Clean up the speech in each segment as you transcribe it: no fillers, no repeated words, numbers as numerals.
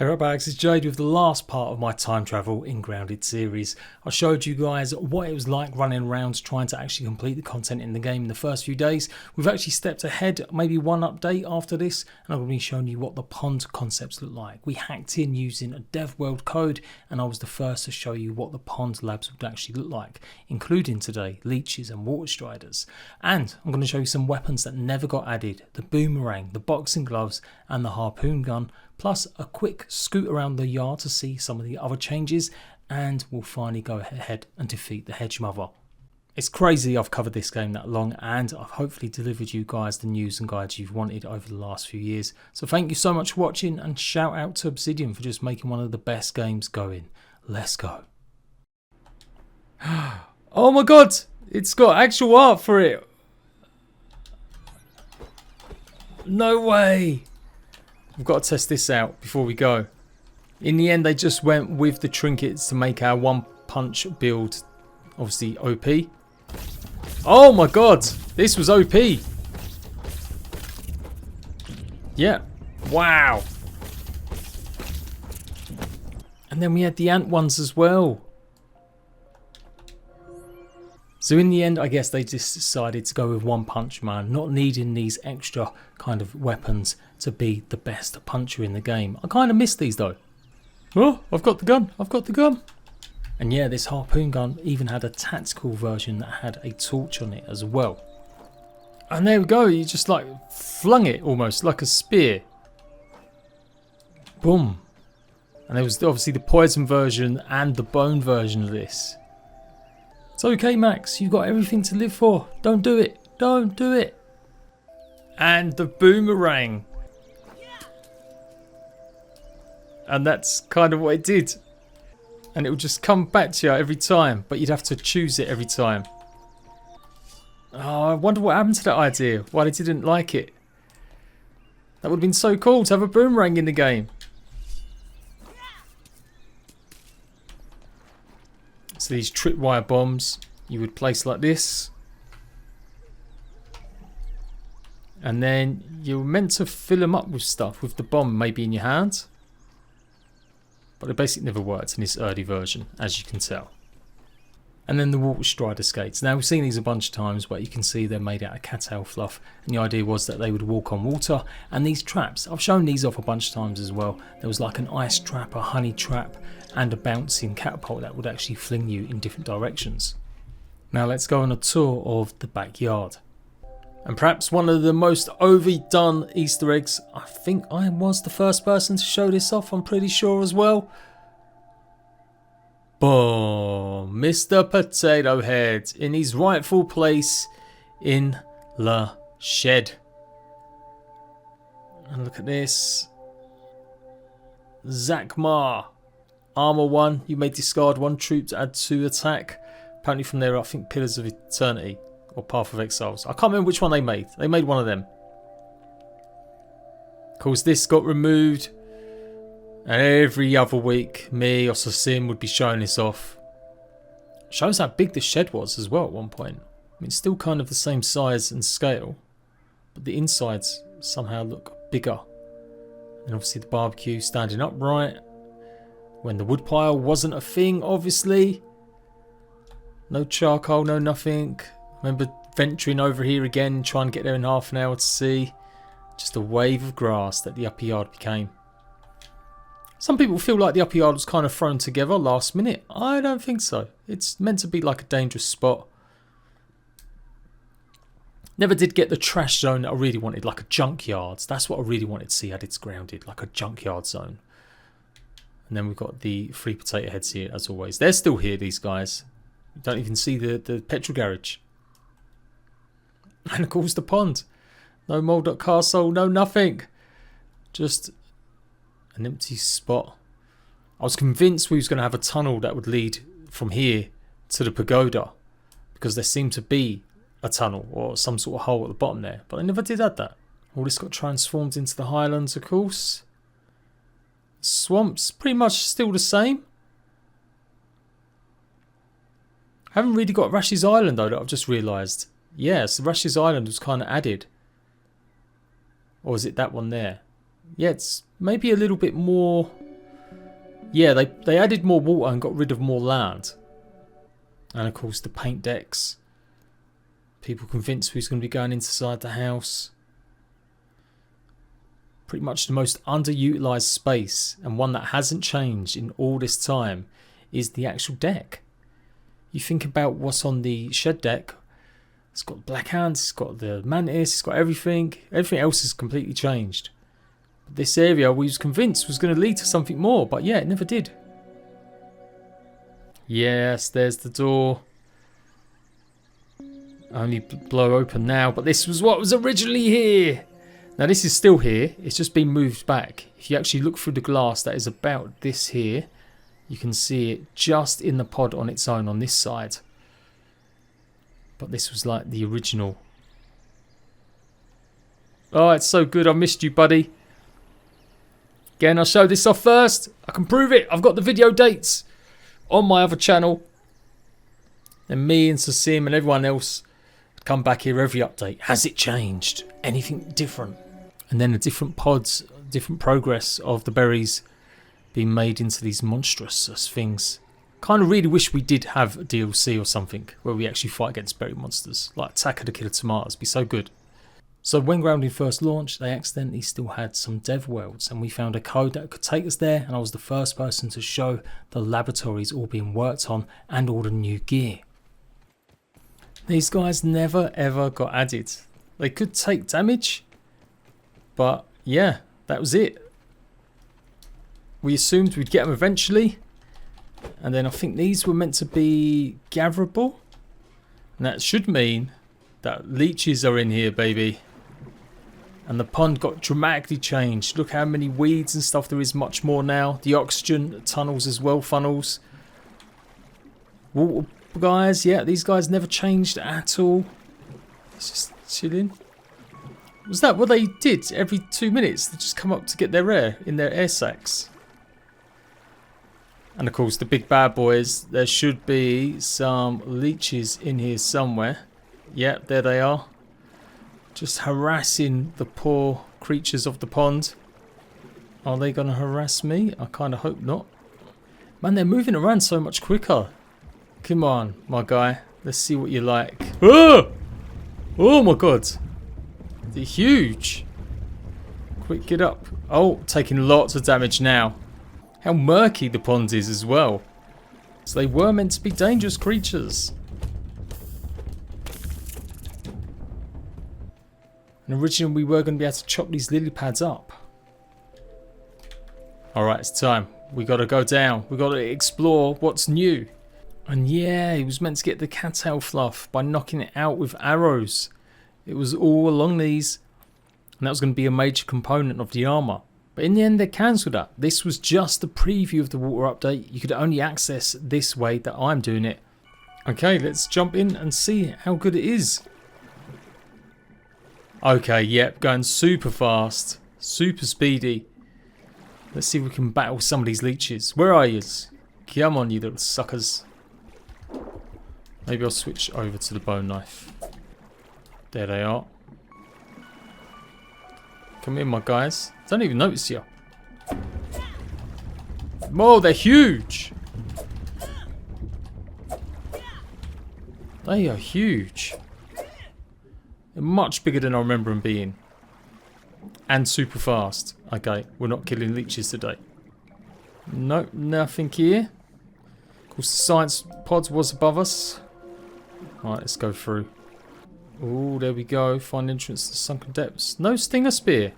Hey ratbags, it's Jade with the last part of my time travel in Grounded series. I showed you guys what it was like running around trying to actually complete the content in the game in the first few days. We've actually stepped ahead, maybe one update after this, and I'm going to be showing you what the pond concepts look like. We hacked in using a dev world code, and I was the first to show you what the pond labs would actually look like, including today leeches and water striders. And I'm going to show you some weapons that never got added: the boomerang, the boxing gloves, and the harpoon gun, plus a quick scoot around the yard to see some of the other changes, and we'll finally go ahead and defeat the HedgeMother. It's crazy I've covered this game that long, and I've hopefully delivered you guys the news and guides you've wanted over the last few years. So thank you so much for watching, and shout out to Obsidian for just making one of the best games going. Let's go. Oh my god, it's got actual art for it. No way. We've got to test this out before we go. In the end, they just went with the trinkets to make our one punch build obviously OP. Oh my god, this was OP. Yeah, wow. And then we had the ant ones as well. So in the end, I guess they just decided to go with One Punch Man, not needing these extra kind of weapons to be the best puncher in the game. I kind of miss these though. Oh, I've got the gun, I've got the gun. And yeah, this harpoon gun even had a tactical version that had a torch on it as well. And there we go, you just like flung it almost like a spear. Boom. And there was obviously the poison version and the bone version of this. It's okay, Max, you've got everything to live for. Don't do it. Don't do it. And the boomerang. And that's kind of what it did. And it would just come back to you every time, but you'd have to choose it every time. Oh, I wonder what happened to that idea. Why they didn't like it. That would have been so cool to have a boomerang in the game. So these tripwire bombs you would place like this, and then you're meant to fill them up with stuff with the bomb maybe in your hand, but it basically never worked in this early version, as you can tell. And then the water strider skates. Now we've seen these a bunch of times, but you can see they're made out of cattail fluff, and the idea was that they would walk on water. And these traps, I've shown these off a bunch of times as well. There was like an ice trap, a honey trap, and a bouncing catapult that would actually fling you in different directions. Now let's go on a tour of the backyard. And perhaps one of the most overdone Easter eggs, I think I was the first person to show this off, I'm pretty sure as well. Boom, Mr. Potato Head in his rightful place in the shed. And look at this. Zakmar. Armor 1, you may discard 1 troop to add 2 attack. Apparently from there, I think Pillars of Eternity or Path of Exiles. I can't remember which one they made. They made one of them. Of course, this got removed. And every other week, me or Sasim would be showing this off. Shows how big the shed was as well at one point. I mean, it's still kind of the same size and scale, but the insides somehow look bigger. And obviously the barbecue standing upright. When the woodpile wasn't a thing, obviously. No charcoal, no nothing. Remember venturing over here again, trying to get there in half an hour to see. Just a wave of grass that the upper yard became. Some people feel like the upper yard was kind of thrown together last minute. I don't think so. It's meant to be like a dangerous spot. Never did get the trash zone that I really wanted, like a junkyard. That's what I really wanted to see at its grounded, like a junkyard zone. And then we've got the 3 potato heads here, as always. They're still here, these guys. You don't even see the petrol garage. And of course the pond. No mold castle, no nothing. Just an empty spot. I was convinced we was going to have a tunnel that would lead from here to the pagoda, because there seemed to be a tunnel or some sort of hole at the bottom there, but I never did add that. All this got transformed into the highlands, of course. Swamps, pretty much still the same. I haven't really got Rash's Island though, that I've just realised. Yes, Rash's Island was kind of added. Or is it that one there? Yeah, it's maybe a little bit more Yeah, they added more water and got rid of more land. And of course the paint decks. People convinced who's going to be going inside the house. Pretty much the most underutilized space, and one that hasn't changed in all this time, is the actual deck. You think about what's on the shed deck. It's got black hands, it's got the mantis, it's got everything. Everything else has completely changed. But this area we was convinced was going to lead to something more, but yeah, it never did. Yes, there's the door. Only blow open now, but this was what was originally here. Now this is still here, it's just been moved back. If you actually look through the glass that is about this here, you can see it just in the pod on its own on this side. But this was like the original. Oh, it's so good, I missed you, buddy. Again, I'll show this off first. I can prove it, I've got the video dates on my other channel. And me and Sasim and everyone else come back here every update. Has it changed? Anything different? And then the different pods, different progress of the berries being made into these monstrous things. Kind of really wish we did have a DLC or something where we actually fight against berry monsters. Like Attack of the Killer Tomatoes, be so good. So when Grounded first launched, they accidentally still had some dev worlds, and we found a code that could take us there, and I was the first person to show the laboratories all being worked on and all the new gear. These guys never ever got added. They could take damage, but yeah, that was it. We assumed we'd get them eventually, and then I think these were meant to be gatherable, and that should mean that leeches are in here, baby. And the pond got dramatically changed. Look how many weeds and stuff there is, much more now. The oxygen tunnels as well, funnels. Water guys, yeah, these guys never changed at all. It's just chilling. Was that what they did every 2 minutes? They just come up to get their air in their air sacs. And of course the big bad boys, there should be some leeches in here somewhere. Yep, there they are. Just harassing the poor creatures of the pond. Are they going to harass me? I kind of hope not. Man, they're moving around so much quicker. Come on, my guy. Let's see what you like. Oh! Oh my god. They're huge. Quick, get up. Oh, taking lots of damage now. How murky the pond is as well. So they were meant to be dangerous creatures. And originally we were going to be able to chop these lily pads up. Alright, it's time. We got to go down. We got to explore what's new. And yeah, he was meant to get the cattail fluff by knocking it out with arrows. It was all along these. And that was going to be a major component of the armor. But in the end they cancelled that. This was just a preview of the water update. You could only access this way that I'm doing it. Okay, let's jump in and see how good it is. Okay, yep, going super fast. Super speedy. Let's see if we can battle some of these leeches. Where are you? Come on, you little suckers. Maybe I'll switch over to the bone knife. There they are. Come in, my guys. Don't even notice you. Whoa, they're huge. They are huge. They're much bigger than I remember them being. And super fast. Okay, we're not killing leeches today. Nope, nothing here. Of course, the science pod was above us. Alright, let's go through. Oh, there we go. Find entrance to the sunken depths. No stinger spear.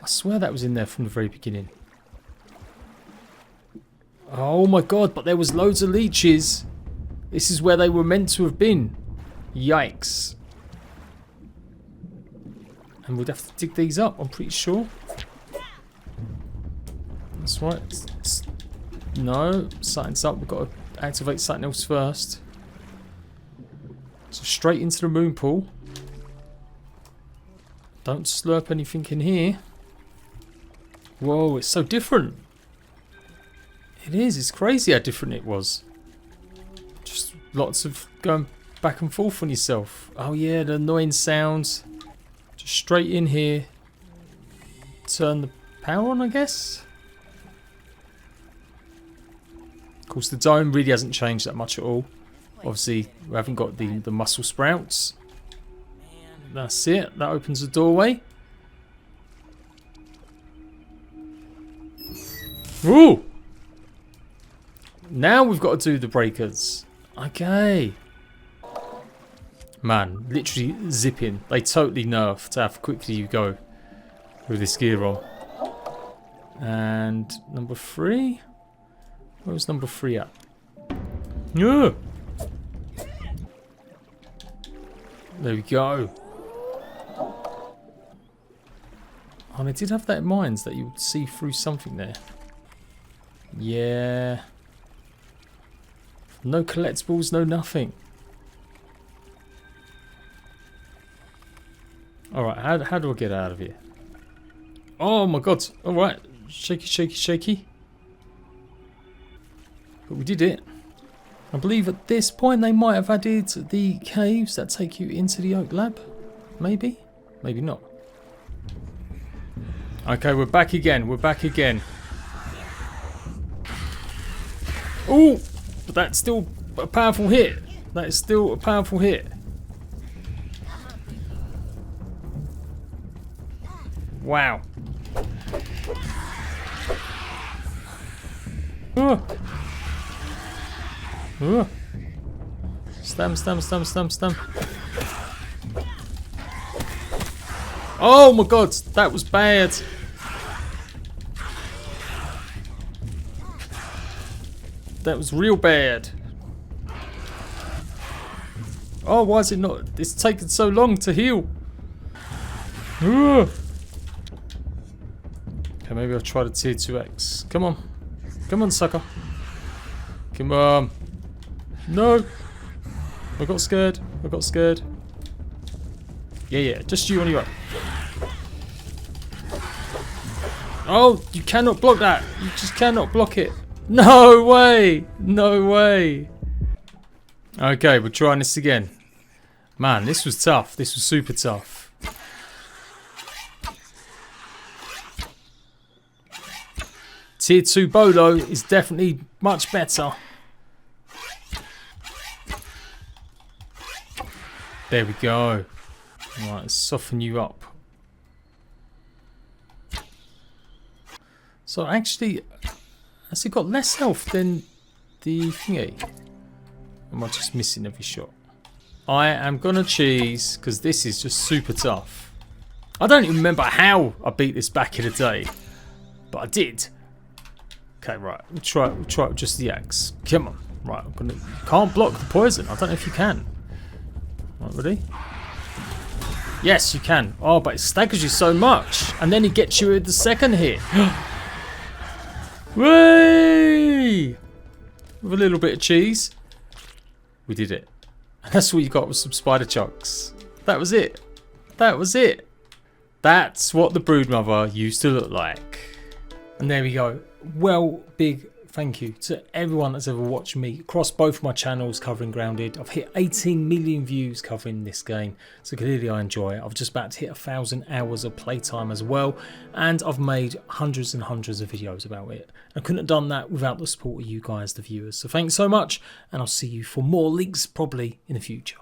I swear that was in there from the very beginning. Oh my god, but there was loads of leeches. This is where they were meant to have been. Yikes. And we'd have to dig these up, I'm pretty sure. That's right. No, something's up. We've got to activate something else first. So straight into the moon pool. Don't slurp anything in here. Whoa, it's so different. It is, it's crazy how different it was. Just lots of going back and forth on yourself. Oh yeah, the annoying sounds. Just straight in here. Turn the power on, I guess. course, the dome really hasn't changed that much at all. Obviously, we haven't got the muscle sprouts. That's it. That opens the doorway. Ooh! Now we've got to do the breakers. Okay. Man, literally zipping. They totally nerfed how quickly you go with this gear on. And number 3? Where was number 3 at? Yeah. There we go. And I did have that in mind, that you would see through something there. Yeah. No collectibles, no nothing. Alright, how do I get out of here? Oh my god. Alright. Shaky, shaky, shaky. But we did it. I believe at this point they might have added the caves that take you into the Oak Lab. Maybe? Maybe not. Okay, we're back again. We're back again. Oh! But that's still a powerful hit. That is still a powerful hit. Wow. Stam, stam, stam, stam, stam. Oh my god, that was bad. That was real bad. Oh, why is it not? It's taken so long to heal. Okay, maybe I'll try the tier 2X. Come on. Come on, sucker. Come on. No. I got scared. I got scared. Yeah, just you on your own. Oh, you cannot block that. You just cannot block it. No way. No way. Okay, we're trying this again. Man, this was tough. This was super tough. Tier 2 Bolo is definitely much better. There we go. Right, let's soften you up. So actually, has it got less health than the thingy? Or am I just missing every shot? I am gonna cheese because this is just super tough. I don't even remember how I beat this back in the day, but I did. Okay, right. We'll try it with just the axe. Come on. Right, I'm gonna. Can't block the poison. I don't know if you can. Right, ready? Yes, you can. Oh, but it staggers you so much, and then he gets you with the second hit. Whee! With a little bit of cheese, we did it. And that's what you got with some spider chunks. That was it. That was it. That's what the Broodmother used to look like. And there we go. Well, big thank you to everyone that's ever watched me across both my channels covering Grounded. I've hit 18 million views covering this game, so clearly I enjoy it. I've just about to hit 1,000 hours of playtime as well, and I've made hundreds and hundreds of videos about it. I couldn't have done that without the support of you guys, the viewers. So thanks so much, and I'll see you for more leaks probably in the future.